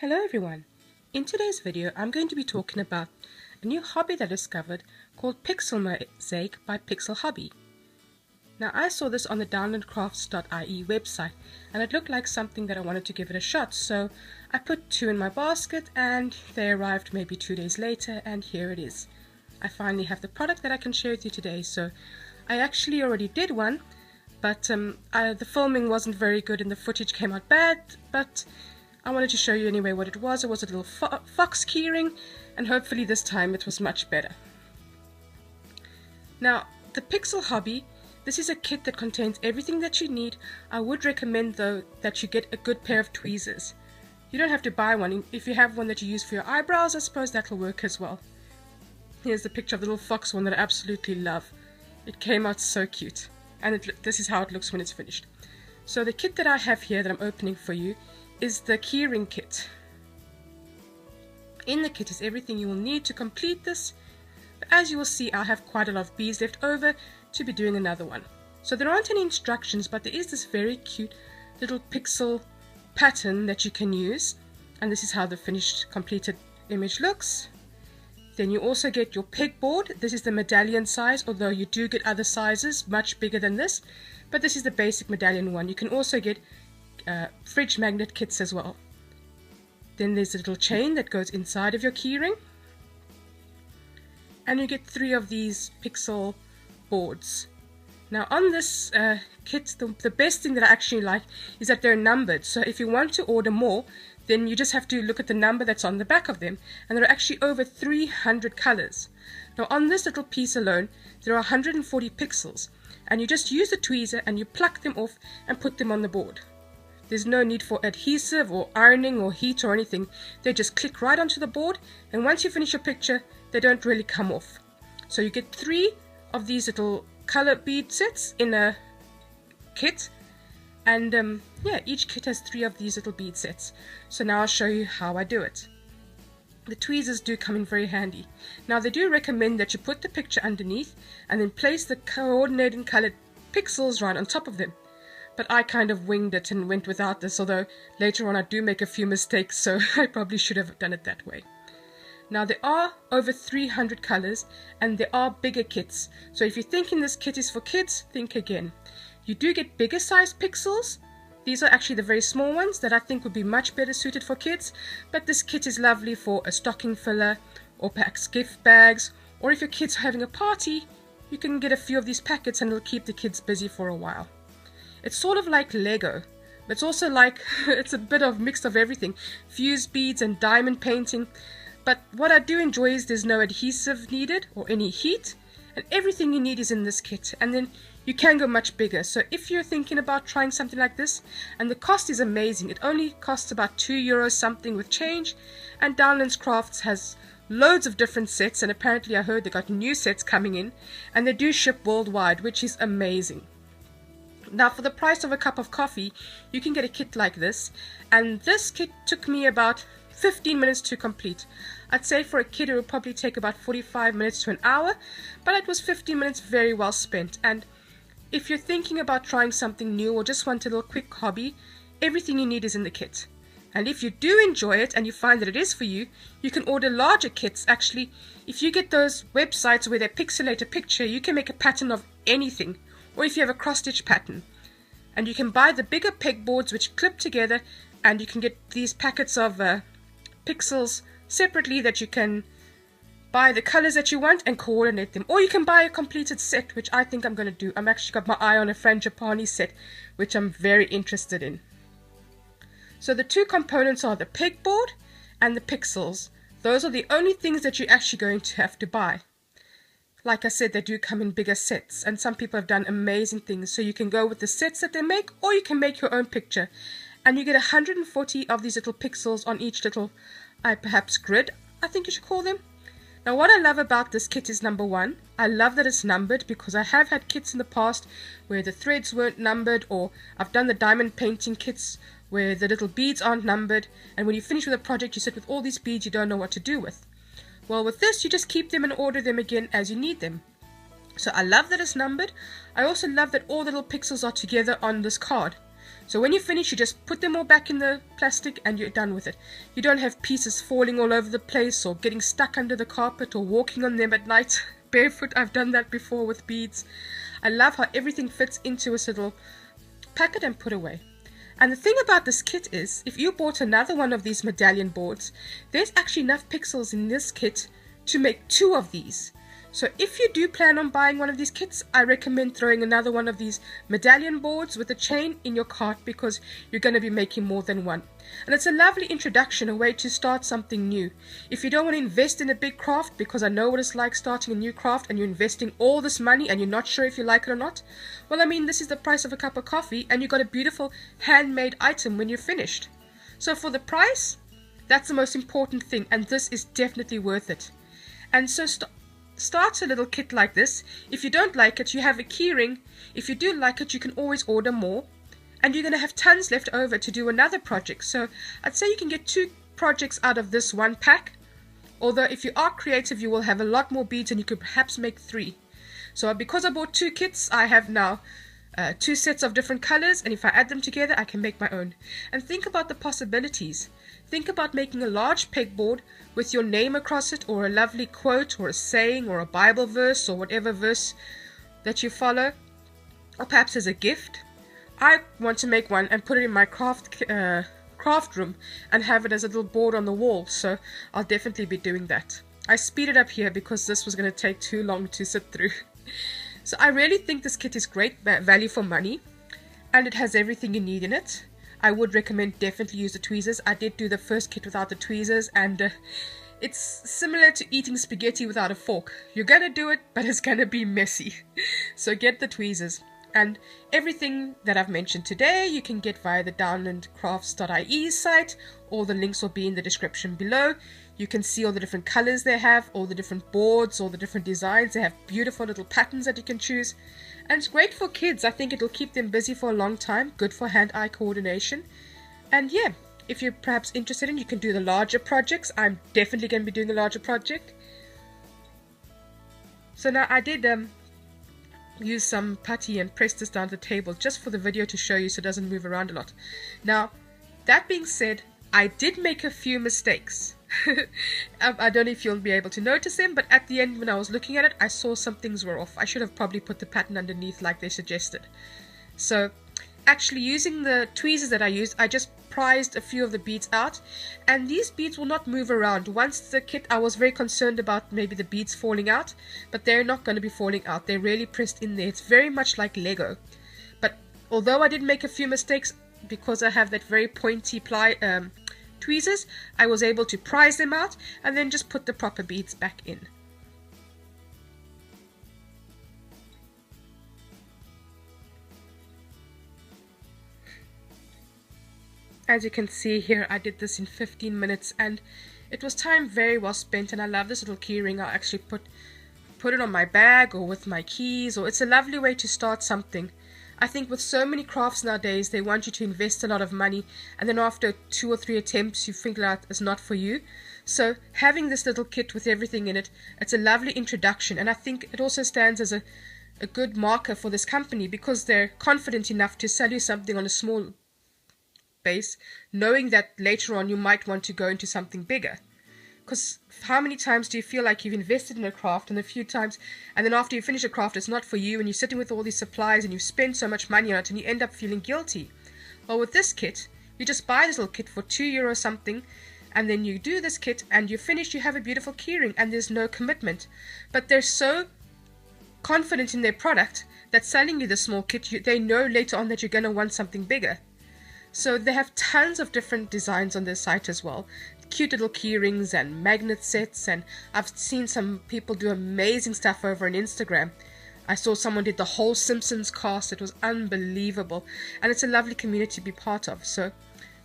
Hello everyone! In today's video I'm going to be talking about a new hobby that I discovered called Pixel Mosaic by Pixelhobby. Now I saw this on the downloadcrafts.ie website and it looked like something that I wanted to give it a shot, so I put 2 in my basket and they arrived maybe 2 days later, and here it is. I finally have the product that I can share with you today. So I actually already did one, but the filming wasn't very good and the footage came out bad, but I wanted to show you anyway what it was. It was a little fox keyring, and hopefully this time it was much better. Now, the Pixelhobby, this is a kit that contains everything that you need. I would recommend though that you get a good pair of tweezers. You don't have to buy one. If you have one that you use for your eyebrows, I suppose that'll work as well. Here's the picture of the little fox one that I absolutely love. It came out so cute, and this is how it looks when it's finished. So the kit that I have here that I'm opening for you is the keyring kit. In the kit is everything you will need to complete this, but as you will see, I have quite a lot of beads left over to be doing another one. So there aren't any instructions, but there is this very cute little pixel pattern that you can use, and this is how the finished completed image looks. Then you also get your pegboard. This is the medallion size, although you do get other sizes much bigger than this, but this is the basic medallion one. You can also get fridge magnet kits as well. Then there's a little chain that goes inside of your keyring, and you get 3 of these pixel boards. Now on this kit, the best thing that I actually like is that they're numbered, so if you want to order more, then you just have to look at the number that's on the back of them, and there are actually over 300 colors. Now on this little piece alone, there are 140 pixels, and you just use the tweezer and you pluck them off and put them on the board. There's no need for adhesive or ironing or heat or anything. They just click right onto the board, and once you finish your picture, they don't really come off. So you get 3 of these little color bead sets in a kit, and yeah, each kit has 3 of these little bead sets. So now I'll show you how I do it. The tweezers do come in very handy. Now they do recommend that you put the picture underneath and then place the coordinating colored pixels right on top of them. But I kind of winged it and went without this, although later on I do make a few mistakes, so I probably should have done it that way. Now there are over 300 colors, and there are bigger kits, so if you're thinking this kit is for kids, think again. You do get bigger size pixels. These are actually the very small ones that I think would be much better suited for kids, but this kit is lovely for a stocking filler, or perhaps gift bags, or if your kids are having a party, you can get a few of these packets and it'll keep the kids busy for a while. It's sort of like Lego, but it's also like, it's a bit of mix of everything. Fused beads and diamond painting. But what I do enjoy is there's no adhesive needed or any heat, and everything you need is in this kit. And then you can go much bigger. So if you're thinking about trying something like this, and the cost is amazing, it only costs about €2 something with change, and Downlands Crafts has loads of different sets, and apparently I heard they got new sets coming in, and they do ship worldwide, which is amazing. Now for the price of a cup of coffee, you can get a kit like this, and this kit took me about 15 minutes to complete. I'd say for a kid it would probably take about 45 minutes to an hour, but it was 15 minutes very well spent. And if you're thinking about trying something new or just want a little quick hobby, everything you need is in the kit. And if you do enjoy it and you find that it is for you, you can order larger kits. Actually, if you get those websites where they pixelate a picture, you can make a pattern of anything. Or if you have a cross-stitch pattern, and you can buy the bigger pegboards which clip together, and you can get these packets of pixels separately that you can buy the colors that you want and coordinate them. Or you can buy a completed set, which I think I'm going to do. I'm actually got my eye on a frangipani set, which I'm very interested in. So the 2 components are the pegboard and the pixels. Those are the only things that you're actually going to have to buy. Like I said, they do come in bigger sets, and some people have done amazing things. So you can go with the sets that they make, or you can make your own picture. And you get 140 of these little pixels on each little, perhaps grid, I think you should call them. Now what I love about this kit is, number 1, I love that it's numbered, because I have had kits in the past where the threads weren't numbered, or I've done the diamond painting kits where the little beads aren't numbered, and when you finish with a project you sit with all these beads you don't know what to do with. Well, with this, you just keep them and order them again as you need them. So I love that it's numbered. I also love that all the little pixels are together on this card. So when you finish, you just put them all back in the plastic and you're done with it. You don't have pieces falling all over the place or getting stuck under the carpet or walking on them at night barefoot. I've done that before with beads. I love how everything fits into a little packet and put away. And the thing about this kit is, if you bought another one of these medallion boards, there's actually enough pixels in this kit to make 2 of these. So if you do plan on buying one of these kits, I recommend throwing another one of these medallion boards with a chain in your cart, because you're going to be making more than one. And it's a lovely introduction, a way to start something new. If you don't want to invest in a big craft, because I know what it's like starting a new craft and you're investing all this money and you're not sure if you like it or not, well, I mean, this is the price of a cup of coffee and you got a beautiful handmade item when you're finished. So for the price, that's the most important thing, and this is definitely worth it. And so start a little kit like this. If you don't like it, you have a keyring. If you do like it, you can always order more, and you're going to have tons left over to do another project. So I'd say you can get 2 projects out of this one pack, although if you are creative, you will have a lot more beads and you could perhaps make 3. So because I bought 2 kits, I have now 2 sets of different colors, and if I add them together, I can make my own. And think about the possibilities. Think about making a large pegboard with your name across it, or a lovely quote, or a saying, or a Bible verse, or whatever verse that you follow, or perhaps as a gift. I want to make one and put it in my craft room and have it as a little board on the wall, so I'll definitely be doing that. I speeded up here because this was going to take too long to sit through. So I really think this kit is great value for money, and it has everything you need in it. I would recommend definitely use the tweezers. I did do the first kit without the tweezers, and it's similar to eating spaghetti without a fork. You're gonna do it, but it's gonna be messy. So get the tweezers. And everything that I've mentioned today you can get via the downlandcrafts.ie site. All the links will be in the description below. You can see all the different colors they have, all the different boards, all the different designs. They have beautiful little patterns that you can choose. And it's great for kids. I think it'll keep them busy for a long time. Good for hand-eye coordination. And yeah, if you're perhaps interested in, you can do the larger projects. I'm definitely going to be doing a larger project. So now I did use some putty and press this down the table just for the video to show you so it doesn't move around a lot. Now, that being said, I did make a few mistakes. I don't know if you'll be able to notice them, but at the end when I was looking at it, I saw some things were off. I should have probably put the pattern underneath like they suggested. So actually using the tweezers that I used, I just prized a few of the beads out, and these beads will not move around. Once the kit, I was very concerned about maybe the beads falling out, but they're not going to be falling out. They're really pressed in there. It's very much like Lego. But although I did make a few mistakes, because I have that very pointy tweezers, I was able to prise them out and then just put the proper beads back in. As you can see here, I did this in 15 minutes and it was time very well spent, and I love this little key ring. I'll actually put it on my bag or with my keys, or it's a lovely way to start something. I think with so many crafts nowadays, they want you to invest a lot of money, and then after 2 or 3 attempts you figure out it's not for you. So having this little kit with everything in it, it's a lovely introduction, and I think it also stands as a good marker for this company, because they're confident enough to sell you something on a small base, knowing that later on you might want to go into something bigger. Because how many times do you feel like you've invested in a craft, and a few times, and then after you finish a craft it's not for you, and you're sitting with all these supplies and you've spent so much money on it and you end up feeling guilty? Well, with this kit, you just buy this little kit for €2 something, and then you do this kit and you're finished. You have a beautiful keyring and there's no commitment. But they're so confident in their product that selling you the small kit, they know later on that you're going to want something bigger. So they have tons of different designs on their site as well. Cute little key rings and magnet sets, and I've seen some people do amazing stuff over on Instagram. I saw someone did the whole Simpsons cast. It was unbelievable, and it's a lovely community to be part of. So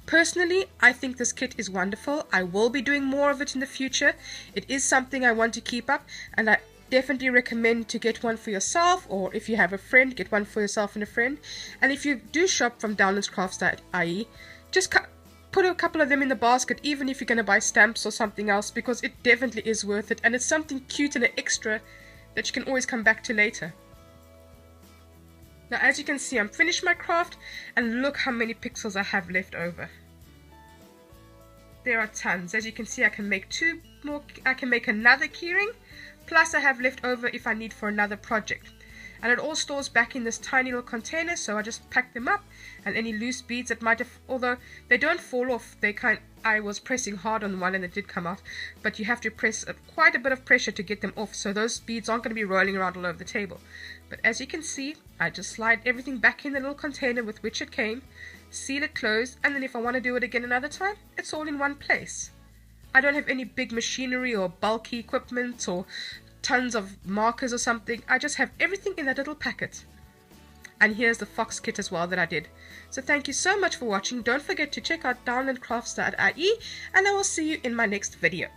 personally, I think this kit is wonderful. I will be doing more of it in the future. It is something I want to keep up, and I definitely recommend to get one for yourself, or if you have a friend, get one for yourself and a friend. And if you do shop from downlandcrafts.ie, just put a couple of them in the basket, even if you're going to buy stamps or something else, because it definitely is worth it, and it's something cute and an extra that you can always come back to later. Now as you can see, I'm finished my craft, and look how many pixels I have left over. There are tons. As you can see, I can make 2 more, I can make another keyring, plus I have left over if I need for another project. And it all stores back in this tiny little container, so I just pack them up, and any loose beads that might have, although they don't fall off, I was pressing hard on one and it did come out, but you have to press quite a bit of pressure to get them off, so those beads aren't going to be rolling around all over the table. But as you can see, I just slide everything back in the little container with which it came, seal it closed, and then if I want to do it again another time, it's all in one place. I don't have any big machinery or bulky equipment or tons of markers or something. I just have everything in that little packet. And here's the fox kit as well that I did. So thank you so much for watching. Don't forget to check out downlandcrafts.ie, and I will see you in my next video.